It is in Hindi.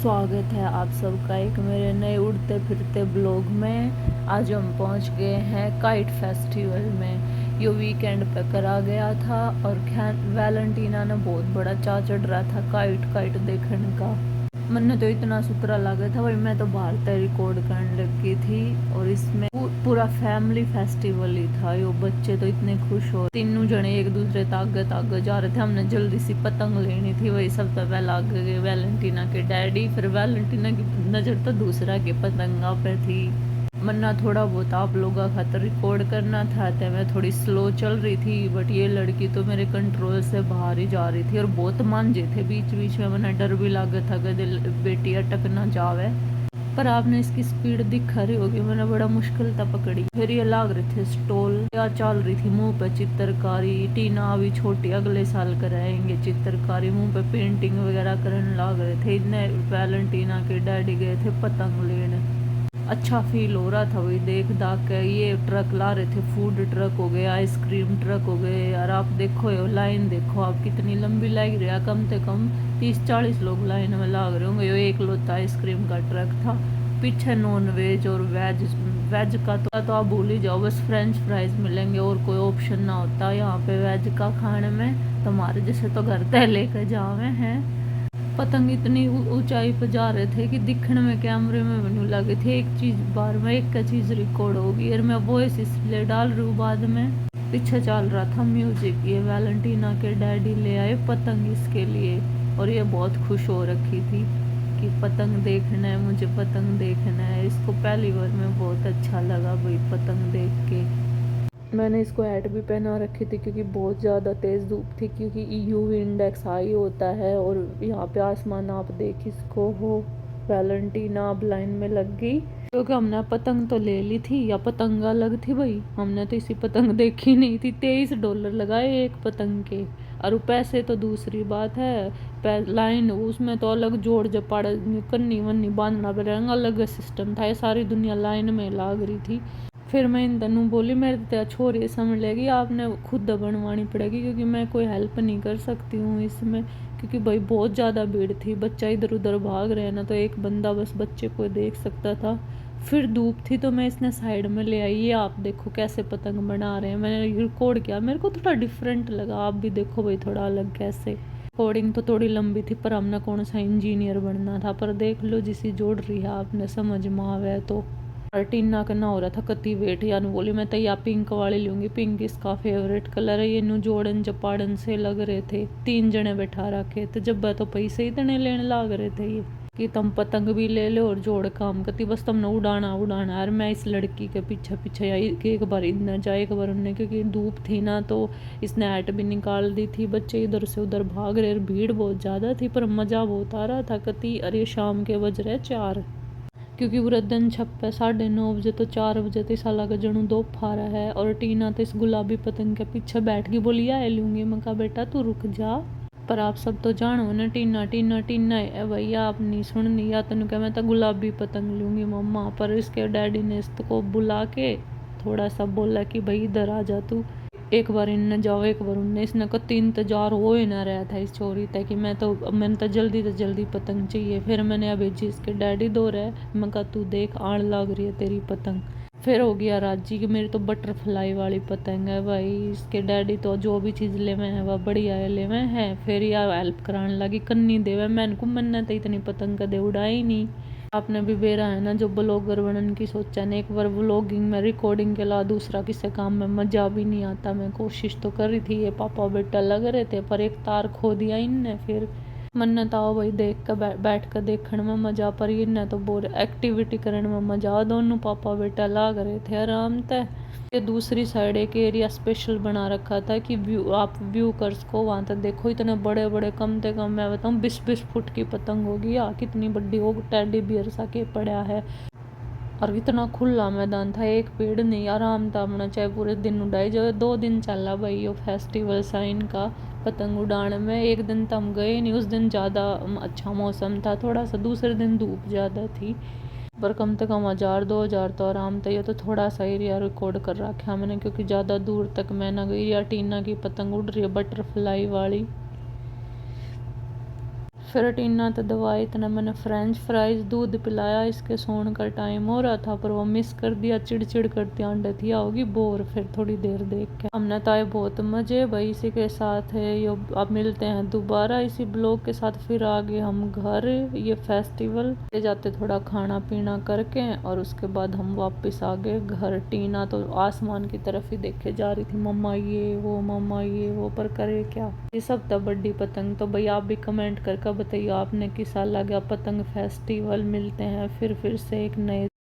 स्वागत है आप सबका एक मेरे नए उड़ते फिरते ब्लॉग में। आज हम पहुंच गए हैं काइट फेस्टिवल में। ये वीकेंड पे करा गया था और वैलेंटीना ने बहुत बड़ा चा चढ़ रहा था काइट काइट देखने का। मैंने तो इतना सुतरा लगा था भाई, मैं तो बाहर तक रिकॉर्ड करने लगी थी। और इसमें पूरा फैमिली फेस्टिवल ही था। यो बच्चे तो इतने खुश हो, तीनों जने एक दूसरे तागे तागे जा रहे थे। हमने जल्दी सी पतंग लेनी थी, वही सब तो पहले आगे गए वैलेंटीना के डैडी, फिर वैलेंटीना की नजर तो दूसरा के पतंगा पे थी। मन्ना थोड़ा बहुत आप लोगों का खातर रिकॉर्ड करना था तो मैं थोड़ी स्लो चल रही थी, बट ये लड़की तो मेरे कंट्रोल से बाहर ही जा रही थी और बहुत मांझे थे बीच बीच में। मन्ना डर भी लगा था कि बेटी अटक ना जावे, पर आपने इसकी स्पीड दिखा रही होगी, मैंने बड़ा मुश्किल था पकड़ी। फिर ये लाग रहे थे स्टॉल, या चल रही थी मुंह पे चित्रकारी। टीना अभी छोटी, अगले साल कराएंगे चित्रकारी, मुंह पे पेंटिंग वगैरह करने लाग रहे थे। इतने वैलेंटीना के डैडी गए थे पतंग लेने। अच्छा फील हो रहा था वही देख दाख के। ये ट्रक ला रहे थे, फूड ट्रक हो गए, आइसक्रीम ट्रक हो गए। यार आप देखो ये लाइन देखो आप कितनी लंबी लग रही है, कम से कम 30-40 लोग लाइन में लाग रहे होंगे। ये एक लोता आइसक्रीम का ट्रक था। पीछे नॉन वेज और वेज, वेज का तो आप भूल ही जाओ, बस फ्रेंच फ्राइज मिलेंगे और कोई ऑप्शन ना होता यहाँ पे वेज का खाने में। तुम्हारे जैसे तो घर तय लेकर जावे हैं। पतंग इतनी ऊंचाई पर जा रहे थे कि दिखने में कैमरे में बनने लगे थे। एक चीज बार में एक का चीज रिकॉर्ड होगी और मैं वॉइस इसलिए डाल रही हूँ बाद में। पीछे चल रहा था म्यूजिक। ये वैलेंटीना के डैडी ले आए पतंग इसके लिए और ये बहुत खुश हो रखी थी कि पतंग देखना है, मुझे पतंग देखना है। इसको पहली बार में बहुत अच्छा लगा भाई पतंग देख के। मैंने इसको हैट भी पहना रखी थी क्योंकि बहुत ज़्यादा तेज़ धूप थी, क्योंकि यूवी इंडेक्स हाई होता है। और यहाँ पे आसमान आप देख इसको हो। वैलेंटीना अब लाइन में लग गई क्योंकि हमने पतंग तो ले ली थी, या पतंग अलग थी भाई, हमने तो इसी पतंग देखी नहीं थी। $23 लगाए एक पतंग के, और पैसे तो दूसरी बात है। लाइन उसमें तो अलग जोड़ जपाड़ कन्नी वन्नी बांधना पड़ेगा, अलग सिस्टम था। ये सारी दुनिया लाइन में लाग रही थी। फिर मैं इन तनु बोली मेरे तो छोरी समझ लेगी, आपने खुद बनवानी पड़ेगी क्योंकि मैं कोई हेल्प नहीं कर सकती हूँ इसमें। क्योंकि भाई बहुत ज़्यादा भीड़ थी, बच्चा इधर उधर भाग रहे हैं ना, तो एक बंदा बस बच्चे को देख सकता था। फिर धूप थी तो मैं इसने साइड में ले आई। ये आप देखो कैसे पतंग बना रहे हैं, मैंने रिकॉर्ड किया, मेरे को थोड़ा डिफरेंट लगा। आप भी देखो भाई थोड़ा अलग कैसे। रिकॉर्डिंग तो थोड़ी लंबी थी पर हमने कौन सा इंजीनियर बनना था, पर देख लो जिसी जोड़ रही है आपने समझ में आवे तो। टीना का ना हो रहा था कति वेट, यानी बोली मैं तो या पिंक वाले लूंगी, पिंक इसका फेवरेट कलर है। ये नु जोड़न चपाड़न से लग रहे थे, 3 जने बैठा रखे थे, जब तो पैसे ही तने लेने लग रहे थे ये कि तुम पतंग भी ले लो और जोड़ काम करती, बस तुमने उड़ाना उड़ाना। यार मैं इस लड़की के पीछे पीछे आई कि एक बार इधर जाए एक बार उन्हें, क्योंकि धूप थी ना तो इसने हैट भी निकाल दी थी। बच्चे इधर से उधर भाग रहे, भीड़ बहुत ज़्यादा थी पर मज़ा बहुत आ रहा था कति। अरे शाम के बज रहे 4, क्योंकि पूरा दिन छप्पे 9:30 बजे तो 4 बजे तो ऐसा लगा जनू दो फारा है। और टीना तो इस गुलाबी पतंग के पीछे बैठ गई, बोली आ लूंगी। मैं कहा बेटा तू रुक जा, पर आप सब तो जानो ना टीना टीना टीना है भैया, आप नहीं सुननी। या तेन क्या मैं तो गुलाबी पतंग लूंगी मम्मा, पर इसके डैडी ने इसको बुला के थोड़ा सा बोला कि भाई इधर आ जा तू, एक बार इन जाओ एक बार उनने। इसने कति इंतजार हो ही ना रहा था इस चोरी तक कि मैंने तो जल्दी पतंग चाहिए। फिर मैंने अब इसके डैडी दो रहे, मैं कहा तू देख आड़ लग रही है तेरी पतंग। फिर हो गया राजी कि मेरी तो बटरफ्लाई वाली पतंग है भाई। इसके डैडी तो जो भी चीज़ ले में है वह बढ़िया ले में है। फिर यह हेल्प कराने लगी, कन्नी देवे मैंने को, मन्ने तो इतनी पतंग कदे उड़ाई नहीं। आपने भी बेरा है ना जो ब्लॉगर बनने की सोचा ने, एक बार व्लॉगिंग में रिकॉर्डिंग के अलावा दूसरा किसी काम में मजा भी नहीं आता। मैं कोशिश तो कर रही थी, ये पापा बेटा लग रहे थे पर एक तार खो दिया इनने। फिर मन्नत आओ भाई देख कर बैठ कर देखने में मजा, पर इनने तो बोर एक्टिविटी करने में मजा। दोनों पापा बेटा लाग रहे थे आराम तय। ये दूसरी साइड एक एरिया स्पेशल बना रखा था कि व्यू आप व्यूकर्स को वहाँ तक देखो। इतने बड़े बड़े कम से कम मैं बताऊँ 20-20 फुट की पतंग होगी, या कितनी बड़ी हो टेडी बियर सा के पड़ा है। और इतना खुला मैदान था, एक पेड़ नहीं, आराम था अपना चाहे पूरे दिन उड़ाई जाए। 2 दिन चला भाई ये फेस्टिवल साइन का पतंग उड़ाने में। एक दिन तो हम गए नहीं, उस दिन ज़्यादा अच्छा मौसम था थोड़ा सा, दूसरे दिन धूप ज़्यादा थी। पर कम से कम 1000-2000 तो आराम था। ये तो थोड़ा सा एरिया रिकॉर्ड कर रखा मैंने क्योंकि ज़्यादा दूर तक मैं ना गई। या टीना की पतंग उड़ रही है बटरफ्लाई वाली। फिर टीना तो दवाई इतना मैंने फ्रेंच फ्राइज दूध पिलाया, इसके सोने का टाइम हो रहा था पर वो मिस कर दिया, चिड़चिड़ करती आंडे थी होगी बोर। फिर थोड़ी देर देख के हमने तो आए बहुत मजे भाई इसी के साथ है। यो अब मिलते हैं दोबारा इसी ब्लॉग के साथ। फिर आगे हम घर ये फेस्टिवल ले जाते थोड़ा खाना पीना करके और उसके बाद हम वापस आ गए घर। टीना तो आसमान की तरफ ही देखे जा रही थी, मम्मा ये वो मम्मा ये वो, पर करे क्या। ये सब था बड़ी पतंग। तो भाई आप भी कमेंट करके बताइए आपने किसा लगा पतंग फेस्टिवल। मिलते हैं फिर से एक नए